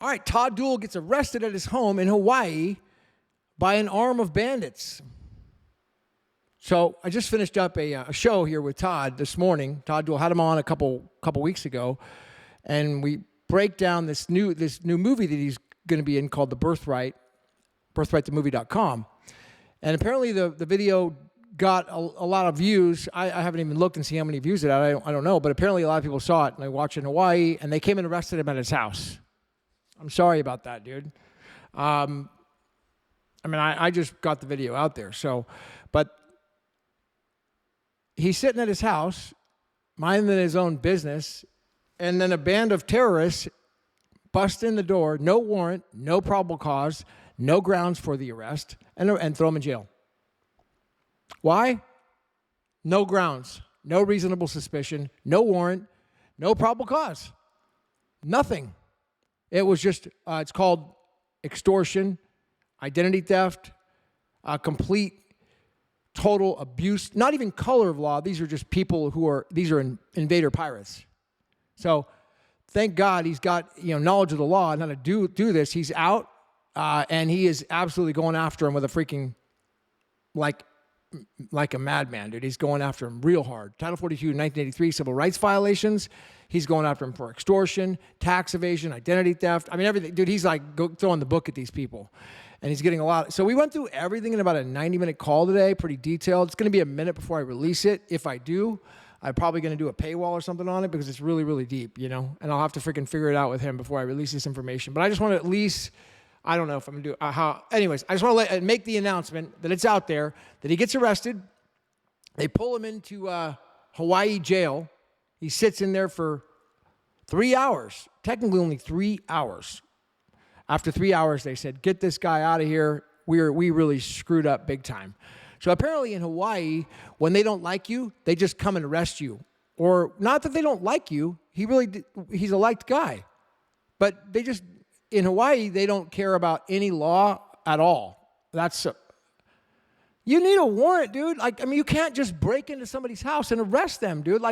All right, Todd Duell gets arrested at his home in Hawaii by an arm of bandits. So I just finished up a show here with Todd this morning. Todd Duell had him on a couple weeks ago, and we break down this new movie that he's going to be in called The Birthright, birthrightthemovie.com. And apparently the video got a lot of views. I haven't even looked and see how many views it had. I don't know, but apparently a lot of people saw it, and they watched it in Hawaii, and they came and arrested him at his house. I'm sorry about that, dude. I just got the video out there. But he's sitting at his house, minding his own business, and then a band of terrorists bust in the door, no warrant, no probable cause, no grounds for the arrest, and throw him in jail. Why? No grounds, no reasonable suspicion, no warrant, no probable cause, nothing. It was just, it's called extortion, identity theft, complete, total abuse, not even color of law. These are just people these are invader pirates. So thank God he's got knowledge of the law and how to do this. He's out, and he is absolutely going after him with a freaking, like a madman, dude. He's going after him real hard. Title 42, 1983, civil rights violations. He's going after him for extortion, tax evasion, identity theft. I mean, everything. Dude, he's like throwing the book at these people. And he's getting a lot. So we went through everything in about a 90-minute call today, pretty detailed. It's going to be a minute before I release it. If I do, I'm probably going to do a paywall or something on it because it's really, really deep, And I'll have to freaking figure it out with him before I release this information. But I just want to at least... I don't know if I'm going to do how. Anyways, I just want to make the announcement that it's out there, that he gets arrested. They pull him into Hawaii jail. He sits in there for 3 hours, technically only 3 hours. After 3 hours, they said, get this guy out of here. We really screwed up big time. So apparently in Hawaii, when they don't like you, they just come and arrest you. Or not that they don't like you. He's a liked guy. But they just... In Hawaii, they don't care about any law at all. You need a warrant, dude. You can't just break into somebody's house and arrest them, dude.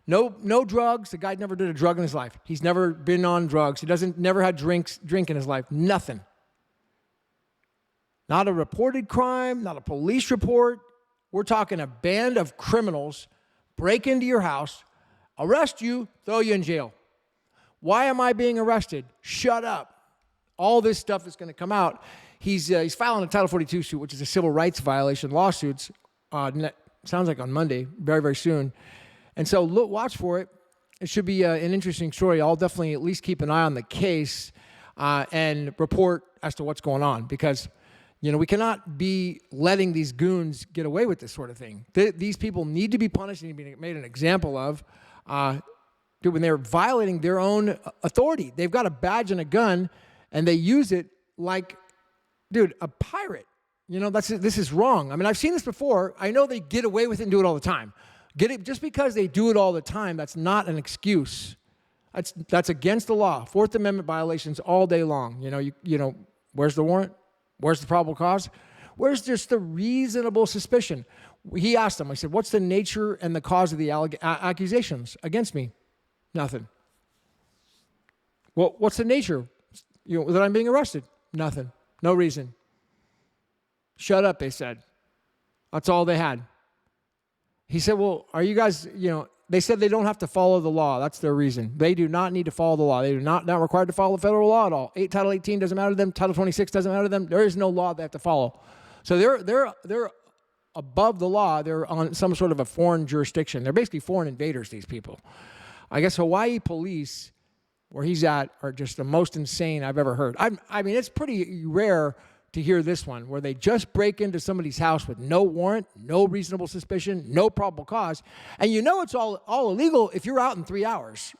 No drugs. The guy never did a drug in his life. He's never been on drugs. He never had drink in his life. Nothing. Not a reported crime, not a police report. We're talking a band of criminals break into your house, arrest you, throw you in jail. Why am I being arrested? Shut up. All this stuff is going to come out. He's filing a Title 42 suit, which is a civil rights violation lawsuit. Sounds like on Monday, very, very soon. And so watch for it. It should be an interesting story. I'll definitely at least keep an eye on the case and report as to what's going on because, we cannot be letting these goons get away with this sort of thing. These people need to be punished and be made an example of. Dude, when they're violating their own authority, they've got a badge and a gun, and they use it like, dude, a pirate. This is wrong. I mean, I've seen this before. I know they get away with it and do it all the time. Just because they do it all the time, that's not an excuse. That's against the law. Fourth Amendment violations all day long. Where's the warrant? Where's the probable cause? Where's just the reasonable suspicion? He asked them. I said, "What's the nature and the cause of the accusations against me?" Nothing. Well, what's the nature? That I'm being arrested? Nothing. No reason. Shut up, they said. That's all they had. He said, well, are you guys, they said they don't have to follow the law. That's their reason. They do not need to follow the law. They do not required to follow federal law at all. Title 18 doesn't matter to them. Title 26 doesn't matter to them. There is no law they have to follow. So they're above the law. They're on some sort of a foreign jurisdiction. They're basically foreign invaders, these people. I guess Hawaii police, where he's at, are just the most insane I've ever heard. I mean, it's pretty rare to hear this one, where they just break into somebody's house with no warrant, no reasonable suspicion, no probable cause, and it's all illegal if you're out in 3 hours.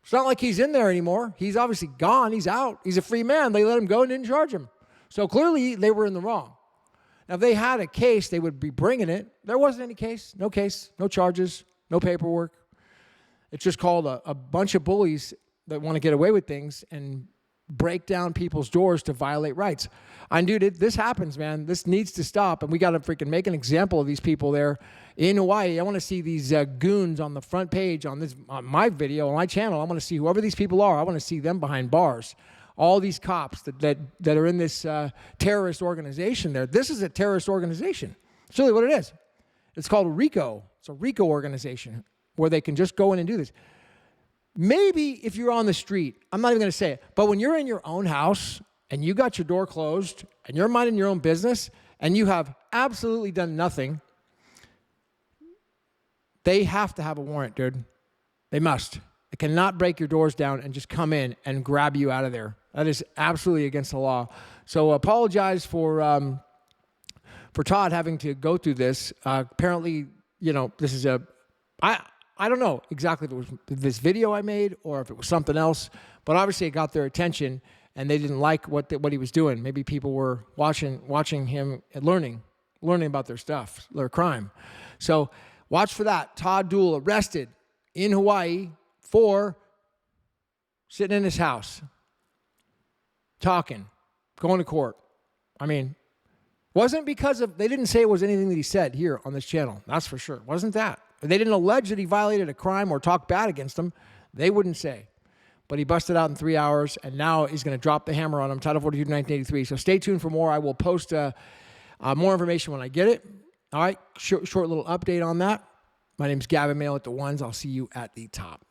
It's not like he's in there anymore. He's obviously gone. He's out. He's a free man. They let him go and didn't charge him. So clearly, they were in the wrong. Now, if they had a case, they would be bringing it. There wasn't any case, no charges, no paperwork. It's just called a bunch of bullies that want to get away with things and break down people's doors to violate rights. And dude, this happens, man. This needs to stop, and we got to freaking make an example of these people there in Hawaii. I want to see these goons on the front page on my video, on my channel. I want to see whoever these people are. I want to see them behind bars. All these cops that are in this terrorist organization there. This is a terrorist organization. It's really what it is. It's called RICO. It's a RICO organization where they can just go in and do this. Maybe if you're on the street, I'm not even going to say it, but when you're in your own house and you got your door closed and you're minding your own business and you have absolutely done nothing, they have to have a warrant, dude. They must. They cannot break your doors down and just come in and grab you out of there. That is absolutely against the law. So apologize for Todd having to go through this. Apparently, this is I don't know exactly if it was this video I made or if it was something else, but obviously it got their attention and they didn't like what he was doing. Maybe people were watching him and learning about their stuff, their crime. So watch for that. Todd Duell arrested in Hawaii for sitting in his house, talking, going to court. I mean, wasn't because of, they didn't say it was anything that he said here on this channel. That's for sure. Wasn't that. They didn't allege that he violated a crime or talked bad against him. They wouldn't say. But he busted out in 3 hours, and now he's going to drop the hammer on him, Title 42, 1983. So stay tuned for more. I will post more information when I get it. All right, short little update on that. My name's Gavin Mehl at the ones. I'll see you at the top.